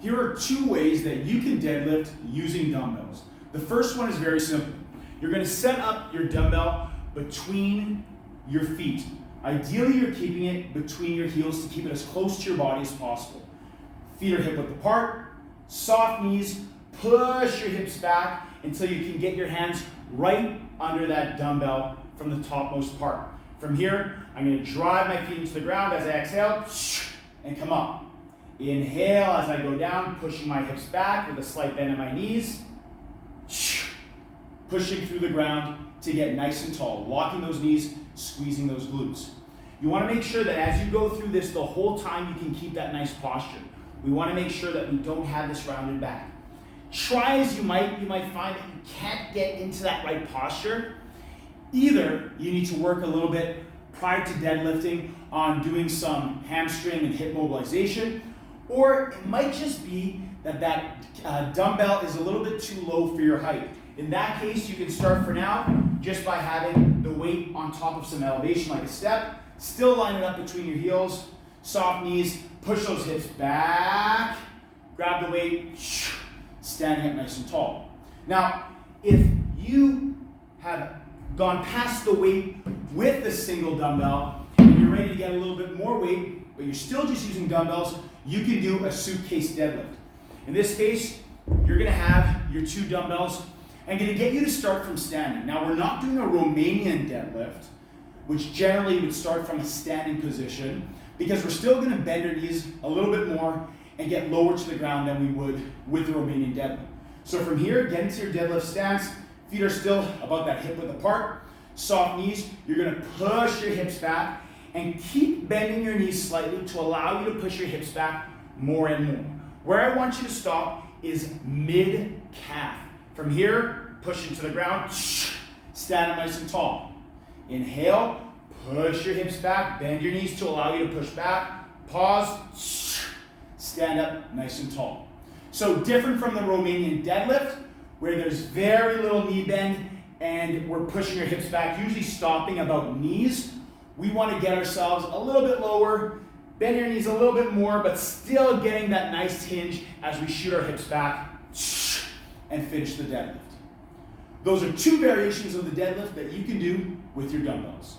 Here are two ways that you can deadlift using dumbbells. The first one is very simple. You're going to set up your dumbbell between your feet. Ideally, you're keeping it between your heels to keep it as close to your body as possible. Feet are hip width apart, soft knees, push your hips back until you can get your hands right under that dumbbell from the topmost part. From here, I'm going to drive my feet into the ground as I exhale and come up. Inhale as I go down, pushing my hips back with a slight bend in my knees. Pushing through the ground to get nice and tall, locking those knees, squeezing those glutes. You want to make sure that as you go through this the whole time you can keep that nice posture. We want to make sure that we don't have this rounded back. Try as you might find that you can't get into that right posture. Either you need to work a little bit prior to deadlifting on doing some hamstring and hip mobilization, or it might just be that dumbbell is a little bit too low for your height. In that case, you can start for now just by having the weight on top of some elevation like a step, still line it up between your heels, soft knees, push those hips back, grab the weight, standing up nice and tall. Now, if you have gone past the weight with the single dumbbell and you're ready to get a little bit more weight, but you're still just using dumbbells, you can do a suitcase deadlift. In this case, you're going to have your two dumbbells. I'm going to get you to start from standing. Now, we're not doing a Romanian deadlift, which generally would start from a standing position, because we're still going to bend our knees a little bit more and get lower to the ground than we would with the Romanian deadlift. So from here, get into your deadlift stance. Feet are still about that hip width apart. Soft knees, you're going to push your hips back and keep bending your knees slightly to allow you to push your hips back more and more. Where I want you to stop is mid-calf. From here, push into the ground, stand up nice and tall. Inhale, push your hips back, bend your knees to allow you to push back, pause, stand up nice and tall. So different from the Romanian deadlift, where there's very little knee bend and we're pushing our hips back, usually stopping about knees. We want to get ourselves a little bit lower, bend your knees a little bit more, but still getting that nice hinge as we shoot our hips back and finish the deadlift. Those are two variations of the deadlift that you can do with your dumbbells.